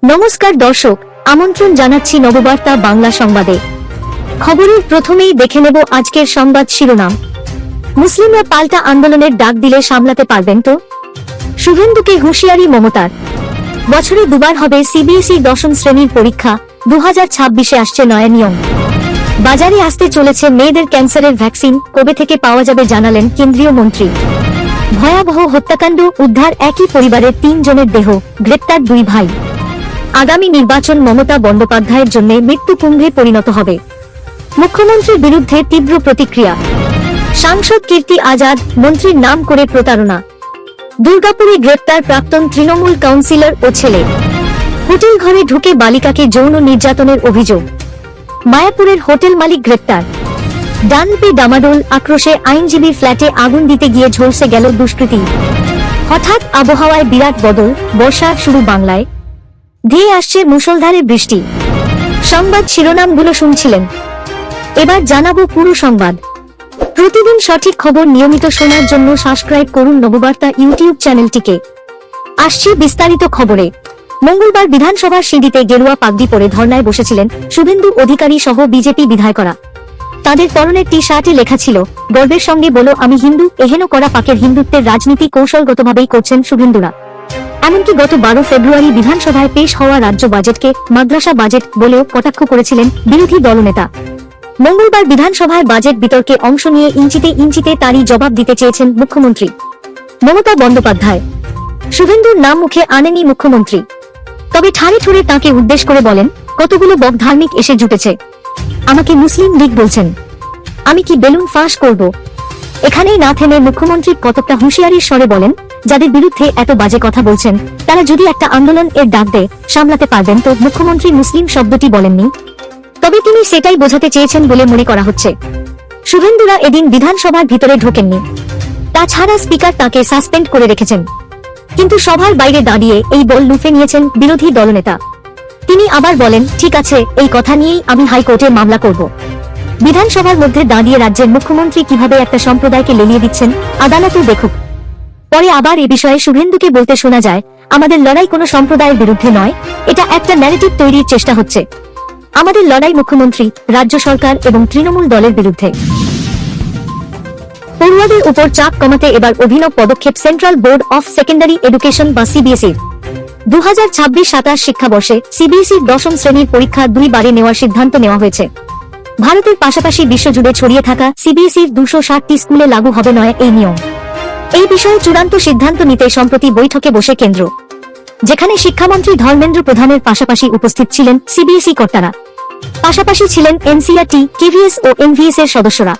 নমস্কার দর্শক, আমন্ত্রণ জানাচ্ছি নববার্তা বাংলা সংবাদে। খবরের প্রথমেই দেখে নেব আজকের সংবাদ শিরোনাম। মুসলিমরা পাল্টা আন্দোলনের ডাক দিলে সামলাতে পারবেন তো? শুভেন্দুকে হুঁশিয়ারি মমতার। বছরে দুবার হবে সিবিএসই দশম শ্রেণীর পরীক্ষা, 2026-এ আসছে নয়া নিয়ম। বাজারে আসতে চলেছে মেয়েদের ক্যান্সারের ভ্যাকসিন, কবে থেকে পাওয়া যাবে জানালেন কেন্দ্রীয় মন্ত্রী। ভয়াবহ হত্যাকাণ্ড, উদ্ধার একই পরিবারের 3 জনের দেহ, গ্রেপ্তার 2 ভাই। আগামী নির্বাচন মমতা বন্দ্যোপাধ্যায়ের জন্য মৃত্যু কুম্ভে পরিণত হবে। মুখ্যমন্ত্রীর বিরুদ্ধে তীব্র প্রতিক্রিয়া। সাংসদ কীর্তি আজাদ, মন্ত্রীর নাম করে প্রতারণা। দুর্গাপুরে গ্রেপ্তার প্রাক্তন তৃণমূল কাউন্সিলর ও ছেলে। হোটেল ঘরে ঢুকে বালিকাকে যৌন নির্যাতনের অভিযোগ। মায়াপুরের হোটেল মালিক গ্রেপ্তার। ডানপি ডামাডোল, আক্রোশে আইনজীবীর ফ্ল্যাটে আগুন দিতে গিয়ে ঝলসে গেল দুষ্কৃতী। হঠাৎ আবহাওয়ায় বিরাট বদল, বর্ষা শুরু বাংলায়। ধেয়ে আসছে মুষলধারে বৃষ্টি। সংবাদ শিরোনামগুলো শুনছিলেন, এবার জানাবো পুরো সংবাদ। প্রতিদিন সঠিক খবর নিয়মিত শোনার জন্য সাবস্ক্রাইব করুন নববার্তা ইউটিউব চ্যানেলটিকে। আসছি বিস্তারিত খবরে। মঙ্গলবার বিধানসভার সিঁড়িতে গেরুয়া পাগড়ি পরে ধর্নায় বসেছিলেন শুভেন্দু অধিকারী সহ বিজেপি বিধায়করা। তাদের পরনের টি-শার্টে লেখা ছিল, গর্বের সঙ্গে বলো আমি হিন্দু। এহেন করা পাকের হিন্দুত্বের রাজনীতি কৌশলগতভাবেই করছেন শুভেন্দুরা। এমনকি গত 12 ফেব্রুয়ারি বিধানসভায় পেশ হওয়া রাজ্য বাজেটকে মাদ্রাসা বাজেট বলেও কটাক্ষ করেছিলেন বিরোধী দলনেতা। মঙ্গলবার বিধানসভায় বাজেট বিতর্কে অংশ নিয়ে ইঞ্চিতে ইঞ্চিতে তারই জবাব দিতে চেয়েছেন মুখ্যমন্ত্রী মমতা বন্দ্যোপাধ্যায়। শুভেন্দুর নাম মুখে আনেনি মুখ্যমন্ত্রী, তবে ঠাড়ে ঠুড়ে তাঁকে উদ্দেশ্য করে বলেন, কতগুলো বক ধার্মিক এসে জুটেছে, আমাকে মুসলিম লীগ বলছেন, আমি কি বেলুন ফাঁস করব? এখানেই না থেমে মুখ্যমন্ত্রী কতকটা হুঁশিয়ারির স্বরে বলেন, যাদের বিরুদ্ধে এত বাজে কথা বলছেন তারা যদি একটা আন্দোলন এর ডাক দেয় সামলাতে পারবেন তো? মুখ্যমন্ত্রী মুসলিম শব্দটি বলেননি, তবে তিনি সেটাই বোঝাতে চেয়েছেন বলে মনে করা হচ্ছে। শুভেন্দুরা এদিন বিধানসভার ভিতরে ঢোকেননি, তাছাড়া স্পিকার তাকে সাসপেন্ড করে রেখেছেন। কিন্তু সভার বাইরে দাঁড়িয়ে এই বল লুফে নিয়েছেন বিরোধী দলনেতা। তিনি আবার বলেন, ঠিক আছে, এই কথা নিয়েই আমি হাইকোর্টে মামলা করব। বিধানসভার মধ্যে দাঁড়িয়ে রাজ্যের মুখ্যমন্ত্রী কিভাবে একটা সম্প্রদায়কে লেলিয়ে দিচ্ছেন, আদালতও দেখুক। পরে আবার এ বিষয়ে শুভেন্দুকে বলতে শোনা যায়, আমাদের লড়াই কোনো সম্প্রদায়ের বিরুদ্ধে নয়, এটা একটা ন্যারেটিভ তৈরির চেষ্টা হচ্ছে। আমাদের লড়াই মুখ্যমন্ত্রী, রাজ্য সরকার এবং তৃণমূল দলের বিরুদ্ধে। পড়ুয়াদের উপর চাপ কমাতে এবার অভিনব পদক্ষেপ central board of secondary education বা সিবিএসইর। 2026-27 শিক্ষাবর্ষে সিবিএসইর দশম শ্রেণীর পরীক্ষা 2 বারে নেওয়ার সিদ্ধান্ত নেওয়া হয়েছে। ভারতের পাশাপাশি বিশ্বজুড়ে ছড়িয়ে থাকা সিবিএসইর 260টি স্কুলে লাগু হবে নয় এই নিয়ম। এই বিষয়ে চূড়ান্ত সিদ্ধান্ত নিতে সম্প্রতি বৈঠকে বসে কেন্দ্র, যেখানে শিক্ষামন্ত্রী ধর্মেন্দ্র প্রধানের পাশাপাশি উপস্থিত ছিলেন সিবিএসই কর্তারা, পাশাপাশি ছিলেন এনসিইআরটি, কেভিএস ও এনভিএস এর সদস্যরা।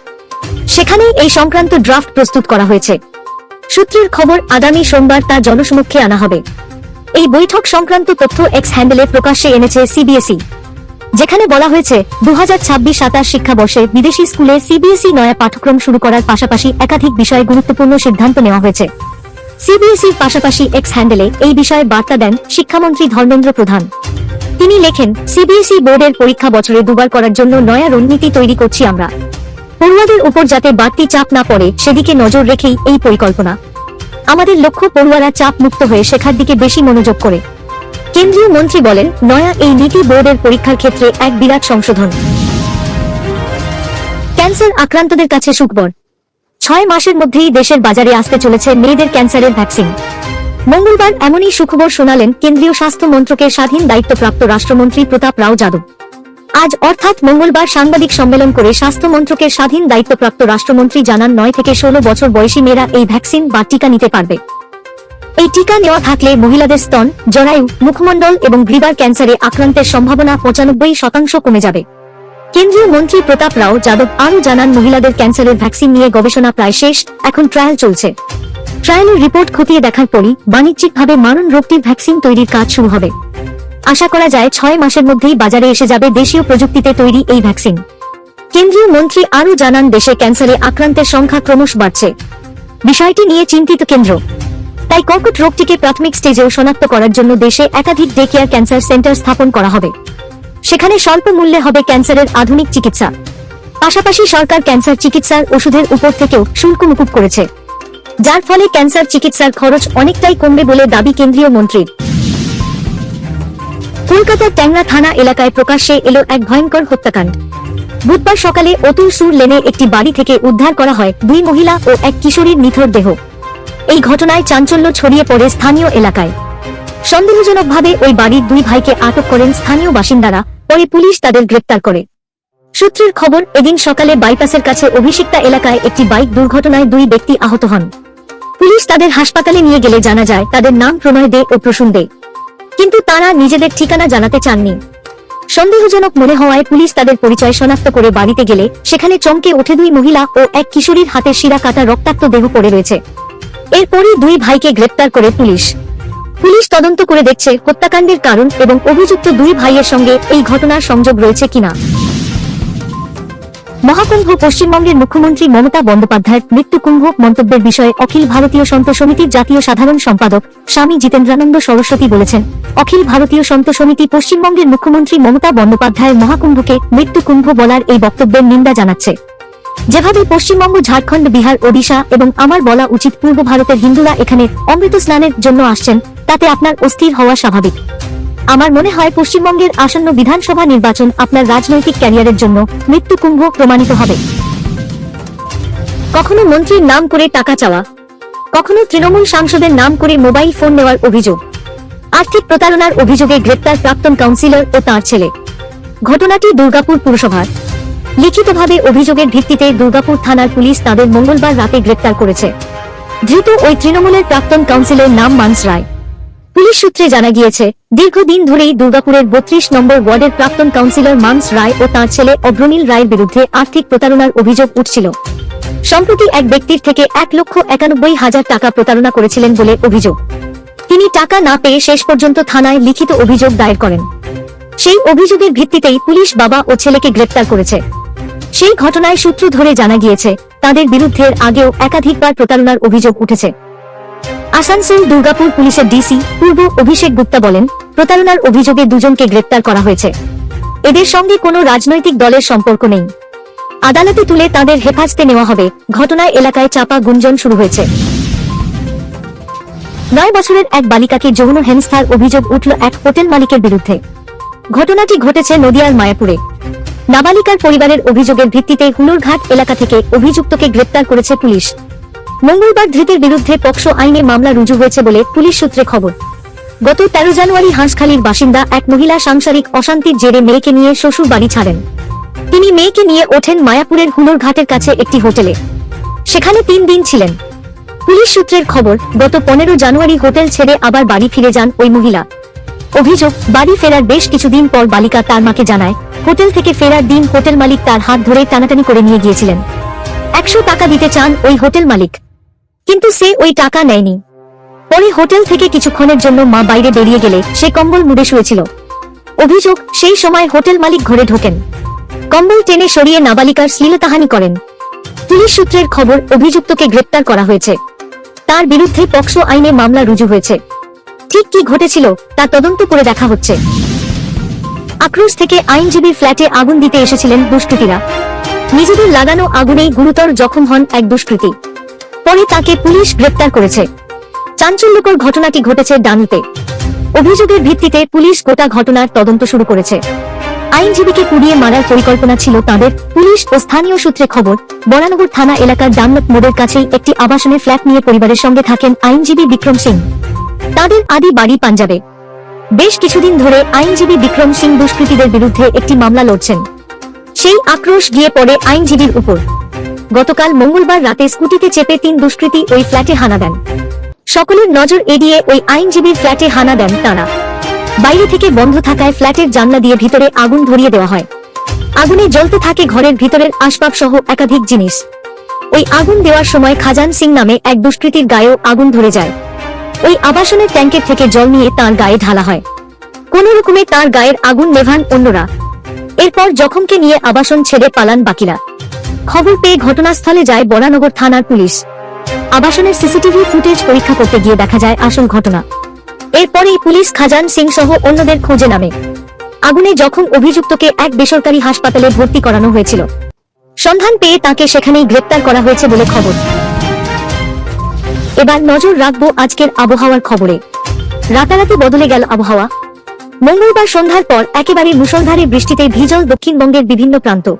সেখানেই এই সংক্রান্ত ড্রাফট প্রস্তুত করা হয়েছে। সূত্রের খবর, আগামী সোমবার তা জনসমক্ষে আনা হবে। এই বৈঠক সংক্রান্ত তথ্য এক্স হ্যান্ডেলে প্রকাশ্যে এনেছে সিবিএসই, যেখানে বলা হয়েছে 2026-27 শিক্ষাবর্ষে বিদেশি স্কুলে সিবিএসই নয়া পাঠ্যক্রম শুরু করার পাশাপাশি একাধিক বিষয়ে গুরুত্বপূর্ণ সিদ্ধান্ত নেওয়া হয়েছে। সিবিএসইর পাশাপাশি এক্স হ্যান্ডেলে এই বিষয়ে বার্তা দেন শিক্ষামন্ত্রী ধর্মেন্দ্র প্রধান। তিনি লেখেন, সিবিএসই বোর্ডের পরীক্ষা বছরে 2 বার করার জন্য নয়া রণনীতি তৈরি করছি আমরা। পড়ুয়াদের উপর যাতে বাড়তি চাপ না পড়ে সেদিকে নজর রেখেই এই পরিকল্পনা। আমাদের লক্ষ্য পড়ুয়ারা চাপ মুক্ত হয়ে শেখার দিকে বেশি মনোযোগ করে। কেন্দ্রীয় মন্ত্রী বলেন, নয়া এই নীতি বোর্ডের পরীক্ষার ক্ষেত্রে এক বিরাট সংশোধন। ক্যান্সার আক্রান্তদের কাছে সুখবর, 6 মাসের মধ্যেই দেশের বাজারে আসতে চলেছে মেয়েদের ক্যান্সারের ভ্যাকসিন। মঙ্গলবার এমনই সুখবর শোনালেন কেন্দ্রীয় স্বাস্থ্য মন্ত্রকের স্বাধীন দায়িত্বপ্রাপ্ত রাষ্ট্রমন্ত্রী প্রতাপ রাও যাদব। আজ অর্থাৎ মঙ্গলবার সাংবাদিক সম্মেলন করে স্বাস্থ্য মন্ত্রকের স্বাধীন দায়িত্বপ্রাপ্ত রাষ্ট্রমন্ত্রী জানান, 9 থেকে 16 বছর বয়সী মেয়েরা এই ভ্যাকসিন বা টিকা নিতে পারবে। এই টিকা নেওয়া থাকলে মহিলাদের স্তন, জরায়ু, মুখমণ্ডল এবং গ্রিবার ক্যান্সারে আক্রান্তের সম্ভাবনা 95% কমে যাবে। কেন্দ্রীয় মন্ত্রী প্রতাপ রাও যাদব আরও জানান, মহিলাদের ক্যান্সারের ভ্যাকসিন নিয়ে গবেষণা প্রায় শেষ, এখন ট্রায়াল চলছে। ট্রায়ালের রিপোর্ট খতিয়ে দেখার পরই বাণিজ্যিকভাবে মারণ রোগটির ভ্যাকসিন তৈরির কাজ শুরু হবে। আশা করা যায় 6 মাসের মধ্যেই বাজারে এসে যাবে দেশীয় প্রযুক্তিতে তৈরি এই ভ্যাকসিন। কেন্দ্রীয় মন্ত্রী আরও জানান, দেশে ক্যান্সারে আক্রান্তের সংখ্যা ক্রমশ বাড়ছে। বিষয়টি নিয়ে চিন্তিত কেন্দ্র, তাই কর্কট রোগটিকে প্রাথমিক স্টেজেও শনাক্ত করার জন্য দেশে একাধিক ডে কেয়ার ক্যান্সার সেন্টার স্থাপন করা হবে। সেখানে স্বল্প মূল্যে হবে ক্যান্সারের আধুনিক চিকিৎসা। পাশাপাশি সরকার ক্যান্সার চিকিৎসার ওষুধের উপর থেকেও শুল্ক মুকুব করেছে, যার ফলে ক্যান্সার চিকিৎসার খরচ অনেকটাই কমবে বলে দাবি কেন্দ্রীয় মন্ত্রীর। কলকাতার ট্যাংরা থানা এলাকায় প্রকাশ্যে এলো এক ভয়ঙ্কর হত্যাকাণ্ড। বুধবার সকালে অতুল সুর লেনে একটি বাড়ি থেকে উদ্ধার করা হয় 2 মহিলা ও এক কিশোরীর নিথর দেহ। এই ঘটনায় চাঞ্চল্য ছড়িয়ে পড়ে স্থানীয় এলাকায়। সন্দেহজনকভাবে ওই বাড়ির 2 ভাইকে আটক করেন স্থানীয় বাসিন্দারা, পরে পুলিশ তাদের গ্রেপ্তার করে। সূত্রের খবর, এদিন সকালে বাইপাসের কাছে অভিষিক্তা এলাকায় একটি বাইক দুর্ঘটনায় 2 ব্যক্তি আহত হন। পুলিশ তাদের হাসপাতালে নিয়ে গেলে জানা যায় তাদের নাম প্রণয় দে ও প্রসূন দে, কিন্তু তারা নিজেদের ঠিকানা জানাতে চাননি। সন্দেহজনক মনে হওয়ায় পুলিশ তাদের পরিচয় শনাক্ত করে বাড়িতে গেলে সেখানে চমকে ওঠে 2 মহিলা ও এক কিশোরীর হাতের শিরা কাটা রক্তাক্ত দেহ পড়ে রয়েছে। এরপরই 2 ভাইকে গ্রেপ্তার করে পুলিশ তদন্ত করে দেখছে হত্যাকাণ্ডের কারণ এবং অভিযুক্ত 2 ভাইয়ের সঙ্গে এই ঘটনার সংযোগ রয়েছে কিনা। মহাকুম্ভ, পশ্চিমবঙ্গের মুখ্যমন্ত্রী মমতা বন্দ্যোপাধ্যায়ের মৃত্যুকুম্ভ মন্তব্যের বিষয়ে অখিল ভারতীয় সন্ত সমিতির জাতীয় সাধারণ সম্পাদক স্বামী জিতেন্দ্রানন্দ সরস্বতী বলেছেন, অখিল ভারতীয় সন্ত সমিতি পশ্চিমবঙ্গের মুখ্যমন্ত্রী মমতা বন্দ্যোপাধ্যায়ের মহাকুম্ভকে মৃত্যুকুম্ভ বলার এই বক্তব্যের নিন্দা জানাচ্ছে। যেভাবে পশ্চিমবঙ্গ, ঝাড়খণ্ড, বিহার, ওড়িশা এবং আমার বলা উচিত পূর্ব ভারতের হিন্দুরা এখানে অমৃত স্নানের জন্য আসছেন, তাতে আপনার অস্থির হওয়া স্বাভাবিক। আমার মনে হয় পশ্চিমবঙ্গের আসন্ন বিধানসভা নির্বাচন আপনার রাজনৈতিক ক্যারিয়ারের জন্য মৃত্যুকুম্ভ প্রমাণিত হবে। কখনো মন্ত্রীর নাম করে টাকা চাওয়া, কখনো তৃণমূল সাংসদের নাম করে মোবাইল ফোন নেওয়ার অভিযোগ। আর্থিক প্রতারণার অভিযোগে গ্রেপ্তার প্রাক্তন কাউন্সিলর ও তাঁর ছেলে। ঘটনাটি দুর্গাপুর পুরসভার। লিখিতভাবে অভিযোগের ভিত্তিতে দুর্গাপুর থানার পুলিশ তাদের মঙ্গলবার রাতে গ্রেপ্তার করেছে। ধৃত ওই তৃণমূলের প্রাক্তন কাউন্সিলর নাম মানস রায়। পুলিশ সূত্রে জানা গিয়েছে, দীর্ঘদিন ধরেই দুর্গাপুরের 32 নম্বর ওয়ার্ডের প্রাক্তন কাউন্সিলর মানস রায় ও তাঁর ছেলে অগ্রনীল রায়ের বিরুদ্ধে আর্থিক প্রতারণার অভিযোগ উঠছিল। সম্প্রতি এক ব্যক্তির থেকে 1,91,000 টাকা প্রতারণা করেছিলেন বলে অভিযোগ। তিনি টাকা না পেয়ে শেষ পর্যন্ত থানায় লিখিত অভিযোগ দায়ের করেন। সেই অভিযোগের ভিত্তিতেই পুলিশ বাবা ও ছেলেকে গ্রেপ্তার করেছে। সেই ঘটনায় সূত্র ধরে জানা গিয়েছে, তাদের বিরুদ্ধে আগেও একাধিকবার প্রতারণার অভিযোগ উঠেছে। আসানসোল দুর্গাপুর পুলিশের ডিসি পূর্ব অভিষেক গুপ্তা বলেন, প্রতারণার অভিযোগে 2 জনকে গ্রেপ্তার করা হয়েছে। এদের সঙ্গে কোনো রাজনৈতিক দলের সম্পর্ক নেই। আদালতে তুলে তাদের হেফাজতে নেওয়া হবে। ঘটনায় এলাকায় চাপা গুঞ্জন শুরু হয়েছে। 9 বছরের এক বালিকাকে যৌন হেনস্থার অভিযোগ উঠল এক হোটেল মালিকের বিরুদ্ধে। ঘটনাটি ঘটেছে নদিয়ার মায়াপুরে। নাবালিকার পরিবারের অভিযোগের ভিত্তিতে হুলুরঘাট এলাকা থেকে অভিযুক্তকে গ্রেপ্তার করেছে পুলিশ। মঙ্গলবার ধৃতের বিরুদ্ধে পক্সো আইনে মামলা রুজু হয়েছে বলে পুলিশ সূত্রে খবর। গত 13 জানুয়ারি হাঁসখালির বাসিন্দা এক মহিলা সাংসারিক অশান্তির জেরে মেয়েকে নিয়ে শ্বশুর বাড়ি ছাড়েন। তিনি মেয়েকে নিয়ে ওঠেন মায়াপুরের হুলুরঘাটের কাছে একটি হোটেলে। সেখানে 3 দিন ছিলেন। পুলিশ সূত্রের খবর, গত 15 জানুয়ারি হোটেল ছেড়ে আবার বাড়ি ফিরে যান ওই মহিলা। অভিযোগ, বাড়ি ফেরার বেশ কিছুদিন পর বালিকা তার মাকে জানায়, হোটেল থেকে ফেরার দিন হোটেল মালিক তার হাত ধরে টানাটানি করে নিয়ে গিয়েছিলেন। 100 টাকা দিতে চান ওই হোটেল মালিক, কিন্তু সে ওই টাকা নেয়নি। পরে হোটেল থেকে কিছুক্ষণের জন্য মা বাইরে বেরিয়ে গেলে সে কম্বল মুড়ে শুয়েছিল। অভিযোগ, সেই সময় হোটেল মালিক ঘরে ঢোকেন, কম্বল টেনে সরিয়ে নাবালিকার শ্লীলতাহানি করেন। পুলিশ সূত্রের খবর, অভিযুক্তকে গ্রেপ্তার করা হয়েছে। তার বিরুদ্ধে পক্সো আইনে মামলা রুজু হয়েছে। ঠিক কি ঘটেছিল তা তদন্ত করে দেখা হচ্ছে। আক্রোশ থেকে আইনজীবীর ফ্ল্যাটে আগুন দিতে এসেছিলেন দুষ্কৃতীরা। নিজেদের লাগানো আগুনেই গুরুতর জখম হন এক দুষ্কৃতী। পরে তাকে পুলিশ গ্রেপ্তার করেছে। চাঞ্চল্যকর ঘটনাটি ঘটেছে ডানুতে। অভিযোগের ভিত্তিতে পুলিশ গোটা ঘটনার তদন্ত শুরু করেছে। আইনজীবীকে পুড়িয়ে মারার পরিকল্পনা ছিল তাদের। পুলিশ ও স্থানীয় সূত্রে খবর, বরানগর থানা এলাকার ডানলপ মোড়ের কাছেই একটি আবাসনে ফ্ল্যাট নিয়ে পরিবারের সঙ্গে থাকেন আইনজীবী বিক্রম সিং। তাদের আদি বাড়ি পাঞ্জাবে। বেশ কিছুদিন ধরে আইনজীবী বিক্রম সিং দুষ্কৃতীদের বিরুদ্ধে একটি মামলা লড়ছেন। সেই আক্রোশ গিয়ে পড়ে আইনজীবীর উপর। গতকাল মঙ্গলবার রাতে স্কুটিতে চেপে 3 দুষ্কৃতী ওই ফ্ল্যাটে হানা দেন। সকলের নজর এড়িয়ে ওই আইনজীবীর ফ্ল্যাটে হানা দেন তারা। বাইরে থেকে বন্ধ থাকায় ফ্ল্যাটের জানলা দিয়ে ভিতরে আগুন ধরিয়ে দেওয়া হয়। আগুনে জ্বলতে থাকে ঘরের ভিতরের আসবাব সহ একাধিক জিনিস। ওই আগুন দেওয়ার সময় খাজান সিং নামে এক দুষ্কৃতীর গায়েও আগুন ধরে যায়। ওই আবাসনের ট্যাঙ্কের থেকে জল নিয়ে তার গায়ে ঢালা হয়। কোন রকমে তার গায়ের আগুন নেভান অন্যরা। এরপর জখমকে নিয়ে আবাসন ছেড়ে পালান বাকিরা। খবর পেয়ে ঘটনাস্থলে যায় বরানগর থানার পুলিশ। আবাসনের সিসিটিভি ফুটেজ পরীক্ষা করতে গিয়ে দেখা যায় আসল ঘটনা। এরপরেই পুলিশ খাজান সিং সহ অন্যদের খোঁজে নামে। আগুনে জখম অভিযুক্তকে এক বেসরকারি হাসপাতালে ভর্তি করানো হয়েছিল। সন্ধান পেয়ে তাকে সেখানেই গ্রেপ্তার করা হয়েছে বলে খবর। এবার নজর রাখবো আজকের আবহাওয়ার খবরে। রাতারাতি বদলে গেল আবহাওয়া। মঙ্গলবার সন্ধ্যার পর একেবারে মুষলধারে বৃষ্টিতে ভিজল দক্ষিণবঙ্গের বিভিন্ন প্রান্ত।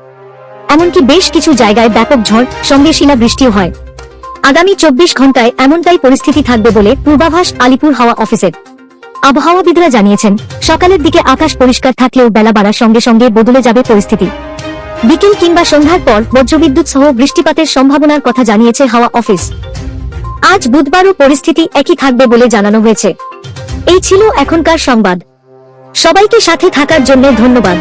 এমনকি বেশ কিছু জায়গায় ব্যাপক ঝড় সঙ্গে শিলাবৃষ্টিও হয়। আগামী 24 ঘন্টায় এমনটাই পরিস্থিতি থাকবে বলে পূর্বাভাস আলিপুর হাওয়া অফিসের। আবহাওয়াবিদরা জানিয়েছেন, সকালের দিকে আকাশ পরিষ্কার থাকলেও বেলা বাড়ার সঙ্গে সঙ্গে বদলে যাবে পরিস্থিতি। বিকেল কিংবা সন্ধ্যার পর বজ্রবিদ্যুৎ সহ বৃষ্টিপাতের সম্ভাবনার কথা জানিয়েছে হাওয়া অফিস। আজ বুধবারও পরিস্থিতি একই থাকবে বলে জানানো হয়েছে। এই ছিল এখনকার সংবাদ। সবাইকে সাথে থাকার জন্য ধন্যবাদ।